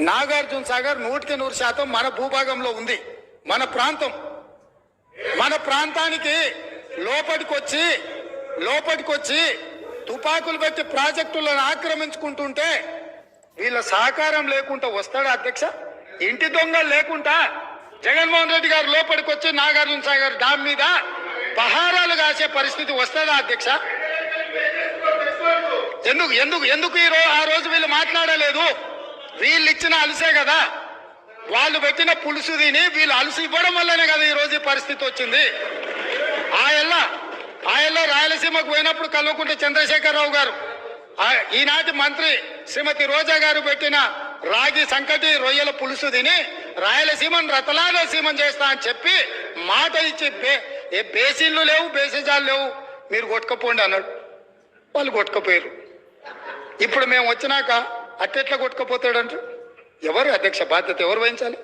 నాగార్జున సాగర్ 100% మన భూభాగంలో ఉంది. మన ప్రాంతం. మన ప్రాంతానికి లోపటికొచ్చి తుపాకులు పెట్టి ప్రాజెక్టులను ఆక్రమించుకుంటుంటే వీళ్ళ సహకారం లేకుండా వస్తాడా అధ్యక్ష? ఇంటి దొంగలు లేకుండా జగన్మోహన్ రెడ్డి గారు లోపలికొచ్చి నాగార్జున సాగర్ డామ్ మీద పహారాలు కాసే పరిస్థితి వస్తుందా అధ్యక్ష? ఎందుకు ఆ రోజు వీళ్ళు మాట్లాడలేదు? వీళ్ళు ఇచ్చిన అలసే కదా, వాళ్ళు పెట్టిన పులుసు తిని వీళ్ళు అలసి ఇవ్వడం వల్లనే కదా ఈ రోజు ఈ పరిస్థితి వచ్చింది. ఆయల్లో రాయలసీమకు పోయినప్పుడు కల్వకుంట్ల చంద్రశేఖరరావు గారు, ఈనాటి మంత్రి శ్రీమతి రోజా గారు పెట్టిన రాగి సంకటి రొయ్యల పులుసు తిని రాయలసీమను రతలాలసీమం చేస్తా అని చెప్పి మాట ఇచ్చి బేసిన్లు లేవు, బేసిజాలు లేవు, మీరు కొట్టుకపోండి అన్నాడు. వాళ్ళు కొట్టుకపోయారు. ఇప్పుడు మేము వచ్చినాక అట్టెట్లా కొట్టుకపోతాడంట? ఎవరు అధ్యక్ష బాధ్యత ఎవరు వహించాలి?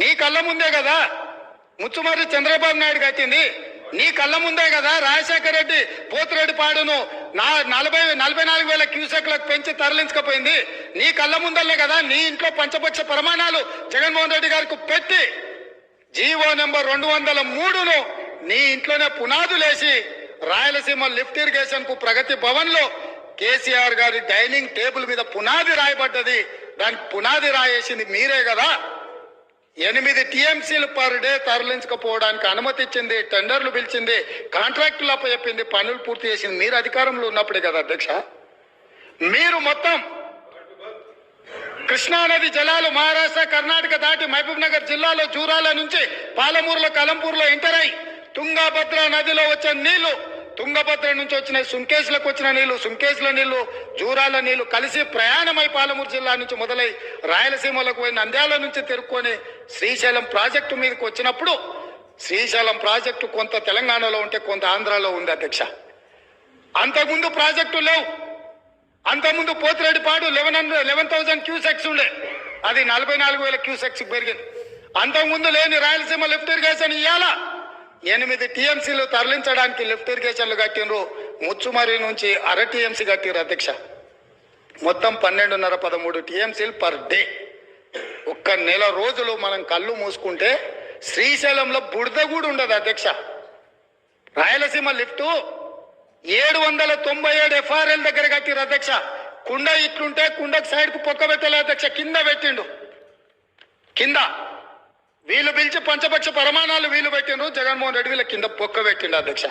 నీ కళ్ళ ముందే కదా ముచ్చుమర్రి చంద్రబాబు నాయుడు కట్టింది. నీ కళ్ళ ముందే కదా రాజశేఖర రెడ్డి పోతిరెడ్డి పాడును 44,000 క్యూసెక్లకు పెంచి తరలించకపోయింది. నీ కళ్ళ ముందల్లే కదా నీ ఇంట్లో పంచపక్ష ప్రమాణాలు జగన్మోహన్ రెడ్డి గారికి పెట్టి జీవో నెంబర్ 203ను నీ ఇంట్లోనే పునాదులేసి రాయలసీమ లిఫ్ట్ ఇరిగేషన్ కు ప్రగతి భవన్ లో కేసీఆర్ గారి డైనింగ్ టేబుల్ మీద పునాది రాయబడ్డది. దానికి పునాది రాయేసింది మీరే కదా. 8 టీఎంసీలు పర్ డే తరలించకపోవడానికి అనుమతి ఇచ్చింది, టెండర్లు పిలిచింది, కాంట్రాక్టులు అప్పచెప్పింది, పనులు పూర్తి చేసింది మీరు అధికారంలో ఉన్నప్పుడే కదా అధ్యక్ష. మీరు మొత్తం కృష్ణానది జలాలు మహారాష్ట్ర కర్ణాటక దాటి మహబూబ్ నగర్ జిల్లాలో జూరాల నుంచి పాలమూరులో కలంపూర్లో ఎంటర్ అయి తుంగభద్ర నదిలో వచ్చే నీళ్లు, తుంగభద్ర నుంచి వచ్చిన సుంకేశ్లకు వచ్చిన నీళ్లు, సుంకేశ్ల నీళ్లు, జూరాల నీళ్లు కలిసి ప్రయాణమై పాలమూరు జిల్లా నుంచి మొదలై రాయలసీమలకు పోయి నంద్యాల నుంచి తిరుక్కొని శ్రీశైలం ప్రాజెక్టు మీదకి వచ్చినప్పుడు శ్రీశైలం ప్రాజెక్టు కొంత తెలంగాణలో ఉంటే కొంత ఆంధ్రాలో ఉంది అధ్యక్ష. అంతకుముందు ప్రాజెక్టు లేవు. అంతకుముందు పోతిరెడ్డిపాడు 11,000 క్యూసెక్స్ ఉండే, అది 44,000 క్యూసెక్స్ పెరిగింది. అంతకుముందు లేని రాయలసీమ లిఫ్ట్ ఇరిగేషన్ ఇయ్యాల 8 టీఎంసీలు తరలించడానికి లిఫ్ట్ ఇరిగేషన్లు కట్టినరు. ముచ్చుమర్రి నుంచి అర టీఎంసీ కట్టిరు అధ్యక్ష. మొత్తం 12.5-13 టీఎంసీలు పర్ డే. ఒక్క నెల రోజులు మనం కళ్ళు మూసుకుంటే శ్రీశైలంలో బుడద కూడా ఉండదు అధ్యక్ష. రాయలసీమ లిఫ్ట్ 797 FRL దగ్గర కట్టిరు అధ్యక్ష. కుండ ఇట్లుంటే కుండకు సైడ్ కు పొక్క పెట్టలే అధ్యక్ష, కింద పెట్టిండు. కింద వీళ్ళు పిలిచి పంచపక్ష ప్రమాణాలు వీళ్ళు పెట్టిండ్రు, జగన్మోహన్ రెడ్డి వీళ్ళ కింద పొక్క పెట్టిండు అధ్యక్ష.